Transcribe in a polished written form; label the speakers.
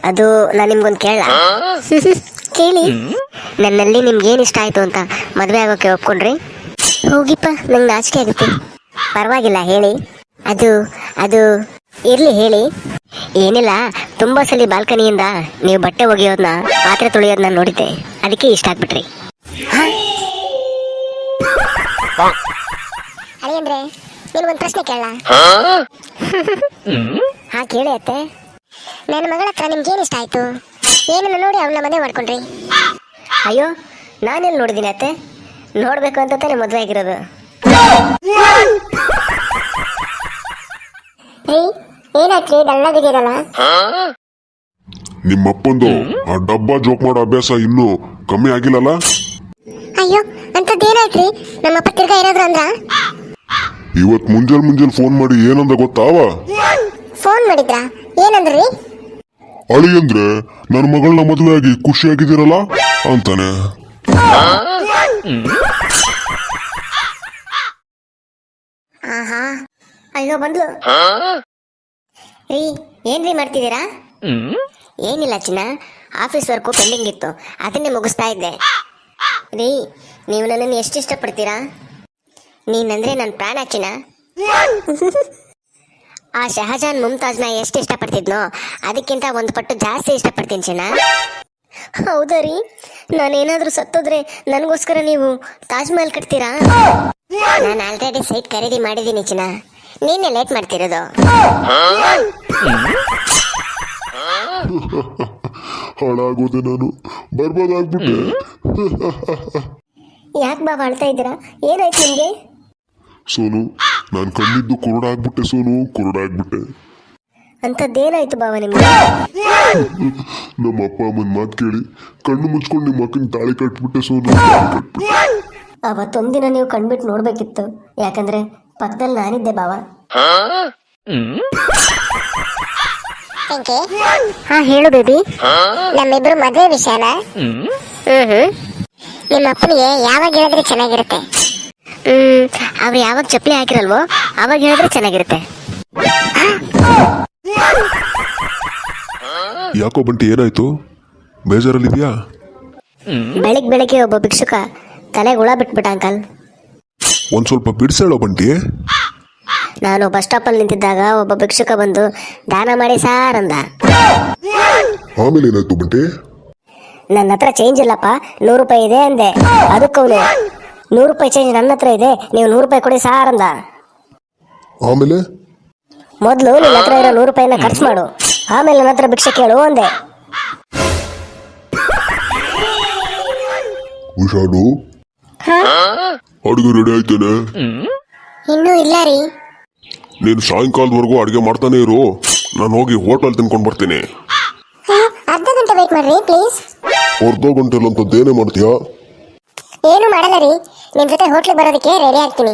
Speaker 1: ಅದು ನಾನು ನಿಮ್ಗೊಂದು ಕೇಳ ಕೇಳಿ. ನನ್ನಲ್ಲಿ ನಿಮ್ಗೇನು ಇಷ್ಟ ಆಯ್ತು ಅಂತ ಮದುವೆ ಆಗೋಕೆ ಒಪ್ಕೊಂಡ್ರಿ? ಹೋಗಿಪ್ಪ, ನಂಗೆ ನಾಚಿಕೆ ಆಗುತ್ತೆ. ಪರವಾಗಿಲ್ಲ ಹೇಳಿ. ಅದು ಅದು ಇರ್ಲಿ ಹೇಳಿ. ಏನಿಲ್ಲ, ತುಂಬಾ ಸಲ ಬಾಲ್ಕನಿಯಿಂದ ನೀವು ಬಟ್ಟೆ ಒಗೆಯೋದನ್ನ, ಪಾತ್ರೆ ತೊಳೆಯೋದನ್ನ ನೋಡಿದ್ದೆ, ಅದಕ್ಕೆ ಇಷ್ಟ ಆಗ್ಬಿಟ್ರಿ. ಅಳಿಯಂದ್ರೆ ನಿಮ್ಗೊಂದು ಪ್ರಶ್ನೆ ಕೇಳ? ಹಾ ಕೇಳಿ ಅತ್ತೆ. ನನ್ನ ಮಗಳ ಹತ್ರ ನಿಮ್ಗೇನು ಇಷ್ಟ ಆಯ್ತು? ಏನನ್ನ ನೋಡಿ ಅವಳನ್ನ ಮದುವೆ ಮಾಡ್ಕೊಂಡ್ರಿ? ಅಯ್ಯೋ, ನಾನೆಲ್ಲಿ ನೋಡಿದ್ದೀನಿ ಅತ್ತೆ? ನೋಡ್ಬೇಕು ಅಂತ ತಾನೇ ಮದುವೆ ಆಗಿರೋದು. ಏನಾಯ್ತು ಡಲ್ಲಾಗಿದ್ದೀರಲ್ಲ?
Speaker 2: ನಿಮ್ಮಪ್ಪಂದು ಆ ಡಬ್ಬ ಜೋಕ್ ಮಾಡೋ ಅಭ್ಯಾಸ ಇನ್ನೂ ಕಮ್ಮಿ ಆಗಿಲ್ಲಲ್ಲ?
Speaker 1: ಅಯ್ಯೋ, ಅಂತದ್ದೇನಾಯ್ತ್ರಿ? ನಮ್ಮಪ್ಪ ತಿರ್ಗಾ ಏನಾದ್ರು ಅಂದ್ರ?
Speaker 2: ಇವತ್ ಮುಂಜಾನೆ ಫೋನ್ ಮಾಡಿ ಏನಂದ ಗೊತ್ತಾವ?
Speaker 1: ಫೋನ್ ಮಾಡಿದ್ರಾ? ಏನಂದ್ರಿ?
Speaker 2: ಅಳಿಯಂದ್ರೆ ನನ್ನ ಮಗಳನ್ನ ಮದುವೆ ಆಗಿ ಖುಷಿಯಾಗಿದ್ದೀರಲ್ಲ ಅಂತಾನೆ.
Speaker 1: ಆಹಾ, ಅಯ್ಯೋ ಬಂದ್ಲು. ರೀ, ಏನ್ರಿ ಮಾಡ್ತಿದ್ದೀರಾ? ಏನಿಲ್ಲ ಚಿನ್ನ, ಆಫೀಸ್ ವರ್ಕು ಪೆಂಡಿಂಗ್ ಇತ್ತು, ಅದನ್ನೇ ಮುಗಿಸ್ತಾ ಇದ್ದೆ. ರೀ, ನೀವು ನನ್ನನ್ನು ಎಷ್ಟು ಇಷ್ಟಪಡ್ತೀರಾ? ನೀನಂದ್ರೆ ನನ್ನ ಪ್ರಾಣ ಚಿನ್ನ. ಆ ಶಹಜಾನ್ ಮುಮ್ತಾಜ್ನ ಎಷ್ಟು ಇಷ್ಟಪಡ್ತಿದ್ನೋ ಅದಕ್ಕಿಂತ ಒಂದು ಪಟ್ಟು ಜಾಸ್ತಿ ಇಷ್ಟಪಡ್ತೀನಿ ಚಿನ್ನ. ಹೌದಾ ರೀ? ನಾನೇನಾದ್ರೂ ಸತ್ತೋದ್ರೆ ನನಗೋಸ್ಕರ ನೀವು ತಾಜ್ ಮಹಲ್ ಕಟ್ತೀರಾ? ನಾನು ಆಲ್ರೆಡಿ ಸೈಟ್ ಖರೀದಿ ಮಾಡಿದ್ದೀನಿ ಚಿನ್ನ, ನೀನೇ ಲೇಟ್ ಮಾಡ್ತಿರೋದು.
Speaker 2: ಹಾಳಾಗೋದೆ, ನಾನು ಬರ್ಬೋದಾಗ್ಬಿಟ್ಟೆ.
Speaker 1: ಯಾಕೆ ಬಾಬಾ ಅಳ್ತಾ ಇದ್ದೀರಾ? ಏನಾಯ್ತು ನಿಮ್ಗೆ?
Speaker 2: ಸೋನು, ನಾನು ಕಣ್ಣಿದ್ದು ಕುರುಡಾಗ್ಬಿಟ್ಟೆ ಸೋನು, ಕುರುಡಾಗ್ಬಿಟ್ಟೆ.
Speaker 1: ಅಂಥದ್ದೇನಾಯ್ತು ಬಾಬಾ ನಿಮ್ಗೆ?
Speaker 2: ನಮ್ಮ ಅಪ್ಪ ಅಮ್ಮನ ಮಾತು ಕೇಳಿ ಕಣ್ಣು ಮುಚ್ಕೊಂಡು ನಿಮ್ಮ ಅಕ್ಕನ ತಾಳಿ ಕಟ್ಬಿಟ್ಟೆ ಸೋನು.
Speaker 1: ಅವತ್ತೊಂದಿನ ನೀವು ಕಣ್ಬಿಟ್ಟು ನೋಡ್ಬೇಕಿತ್ತು, ಯಾಕಂದ್ರೆ ಪಕ್ಕದಲ್ಲಿ ನಾನಿದ್ದೆ ಬಾವ. ಹಾ ಹೇಳು ಬೇಬಿ. ನಮ್ಮಿಬ್ರು ಮದುವೆ ವಿಷಯನ? ನಿಮ್ಮ ಅಪ್ಪನಿಗೆ ಯಾವಾಗ ಹೇಳಿದ್ರೆ ಚೆನ್ನಾಗಿರುತ್ತೆ? ಅವ್ರು ಯಾವಾಗ ಚಪ್ಪಲಿ ಹಾಕಿರಲ್ವೋ ಅವಾಗ ಹೇಳಿದ್ರೆ ಚೆನ್ನಾಗಿರುತ್ತೆ.
Speaker 2: ಯಾಕೋ ಬಂಟಿ, ಏನಾಯ್ತು? ಬೇಜಾರಲ್ಲಿದ್ಯಾ?
Speaker 1: ಬೆಳಿಗ್ಗೆ ಒಬ್ಬ ಭಿಕ್ಷುಕ ತಲೆಗೆ ಹುಳ ಬಿಟ್ಬಿಟ್ಟ ಅಂಕಲ್.
Speaker 2: ಒಂದ್ ಸ್ವಲ್ಪ ಬಿಡಿಸೇಳೋ ಬಂಟಿ.
Speaker 1: ನಾನು ಬಸ್ ಸ್ಟಾಪ್ ಅಲ್ಲಿ ನಿಂತಿದ್ದಾಗ ಒಬ್ಬ ಭಿಕ್ಷುಕ ಬಂದು ದಾನ ಮಾಡಿ ಸಾರ್ ಅಂದ.
Speaker 2: ಆಮೇಲೆ ಏನಾಯ್ತು ಬಂಟಿ?
Speaker 1: ನನ್ನ ಹತ್ರ ಚೇಂಜ್ ಇಲ್ಲಪ್ಪ, 100 ರೂಪಾಯಿ ಇದೆ ಅಂದೆ. ಅದಕ್ಕವನು 100 ರೂಪಾಯಿ ಚೇಂಜ್ ನನ್ನ ಹತ್ರ ಇದೆ, ನೀವು 100 ರೂಪಾಯಿ ಕೊಡಿ ಸಾರ್ ಅಂದ.
Speaker 2: ಆಮೇಲೆ
Speaker 1: ಮೊದಲು ನಿನ್ನ ಹತ್ರ ಇರೋ 100 ರೂಪಾಯಿನ ಖರ್ಚು ಮಾಡು, ಆಮೇಲೆ ನನ್ನ ಹತ್ರ ಭಿಕ್ಷೆ ಕೇಳು ಅಂದೆ.
Speaker 2: ಹುಷಾರು, ಅಡುಗೆ ರೆಡಿ ಆಯ್ತೇನೆ?
Speaker 1: ಇನ್ನೂ ಇಲ್ಲ ರೀ.
Speaker 2: ನೀನು ಸಾಯಂಕಾಲದವರೆಗೂ ಅಡುಗೆ ಮಾಡ್ತಾನೆ ಇರು, ನಾನು ಹೋಗಿ ಹೋಟೆಲ್ ತಿನ್ಕೊಂಡು ಬರ್ತೀನಿ.
Speaker 1: ಅರ್ಧ ಗಂಟೆ ವೇಟ್ ಮಾಡ್ರಿ ಪ್ಲೀಸ್.
Speaker 2: ಅರ್ಧ ಗಂಟೆಲಿ ಅಂತದ್ದೇನೇ ಮಾಡ್ತೀಯಾ?
Speaker 1: ಏನು ಮಾಡಲ್ಲ ರೀ, ನಿಮ್ ಜೊತೆ ಹೋಟ್ಲಿಗೆ ಬರೋದಕ್ಕೆ ರೆಡಿ ಆಗ್ತೀನಿ.